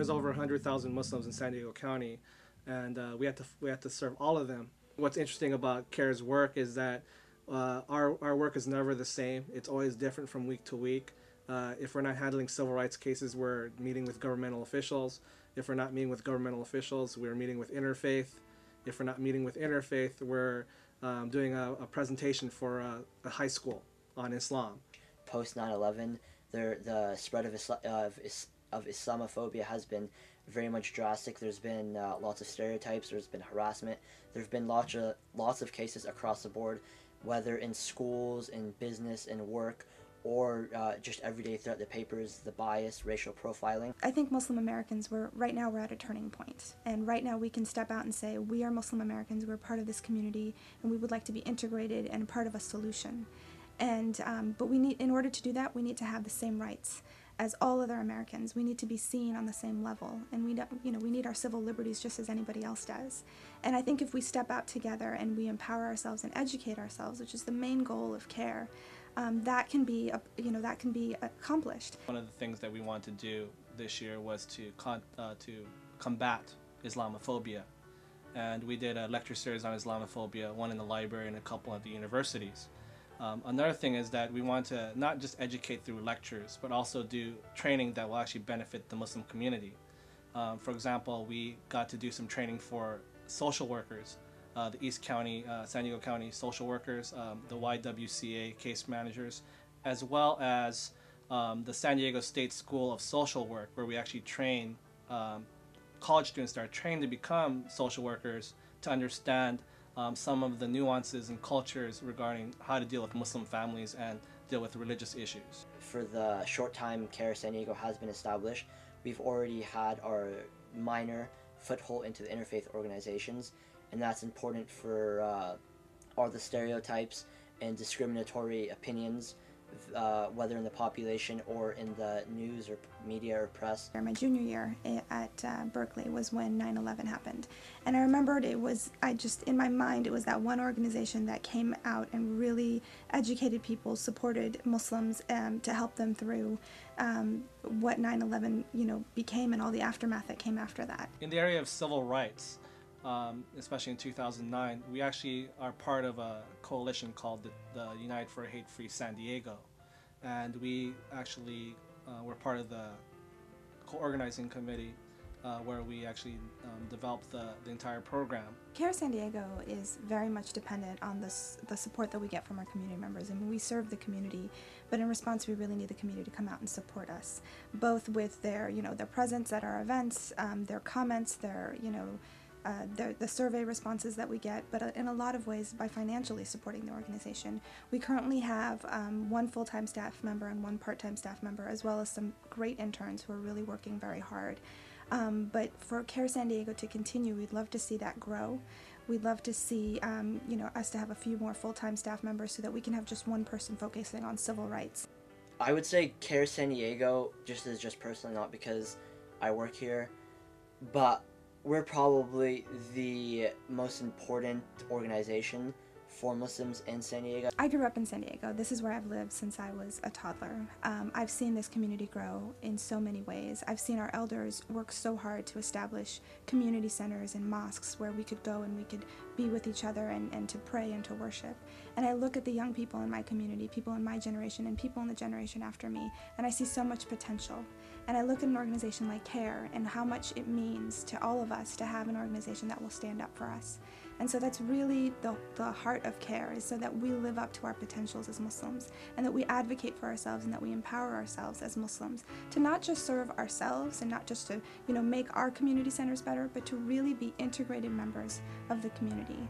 there's over 100,000 Muslims in San Diego County, and we have to serve all of them. What's interesting about CAIR's work is that our work is never the same. It's always different from week to week. If we're not handling civil rights cases, we're meeting with governmental officials. If we're not meeting with governmental officials, we're meeting with interfaith. If we're not meeting with interfaith, we're doing a presentation for a high school on Islam. Post 9/11, the spread of Islamophobia has been very much drastic. There's been lots of stereotypes. There's been harassment. There's been lots of cases across the board, whether in schools, in business, in work, or just every day throughout the papers, the bias, racial profiling. I think Muslim Americans, right now we're at a turning point. And right now we can step out and say, we are Muslim Americans, we're part of this community, and we would like to be integrated and part of a solution. And, but in order to do that, we need to have the same rights as all other Americans. We need to be seen on the same level, and we need our civil liberties just as anybody else does. And I think if we step out together and we empower ourselves and educate ourselves, which is the main goal of CAIR, that can be accomplished. One of the things that we wanted to do this year was to combat Islamophobia, and we did a lecture series on Islamophobia, one in the library and a couple at the universities. Another thing is that we want to not just educate through lectures, but also do training that will actually benefit the Muslim community. For example, we got to do some training for social workers, the East County, San Diego County social workers, the YWCA case managers, as well as the San Diego State School of Social Work, where we actually train college students that are trained to become social workers to understand some of the nuances and cultures regarding how to deal with Muslim families and deal with religious issues. For the short time CAIR San Diego has been established, we've already had our minor foothold into the interfaith organizations, and that's important for all the stereotypes and discriminatory opinions, whether in the population or in the news or media or press. My junior year at Berkeley was when 9/11 happened, and I remembered in my mind it was that one organization that came out and really educated people, supported Muslims to help them through what 9/11 became and all the aftermath that came after that. In the area of civil rights, especially in 2009, we actually are part of a coalition called the United for Hate-Free San Diego, and we actually were part of the co-organizing committee where we actually developed the entire program. CAIR San Diego is very much dependent on the support that we get from our community members. I mean, we serve the community, but in response we really need the community to come out and support us, both with their presence at our events, their comments, the survey responses that we get, but in a lot of ways by financially supporting the organization. We currently have one full-time staff member and one part-time staff member, as well as some great interns who are really working very hard. But for CAIR San Diego to continue, we'd love to see that grow. We'd love to see us to have a few more full-time staff members so that we can have just one person focusing on civil rights. I would say CAIR San Diego, just personally, not because I work here, but we're probably the most important organization for Muslims in San Diego. I grew up in San Diego. This is where I've lived since I was a toddler. I've seen this community grow in so many ways. I've seen our elders work so hard to establish community centers and mosques where we could go and we could be with each other and to pray and to worship. And I look at the young people in my community, people in my generation and people in the generation after me, and I see so much potential. And I look at an organization like CAIR and how much it means to all of us to have an organization that will stand up for us. And so that's really the heart of CAIR, is so that we live up to our potentials as Muslims, and that we advocate for ourselves and that we empower ourselves as Muslims to not just serve ourselves and not just to make our community centers better, but to really be integrated members of the community.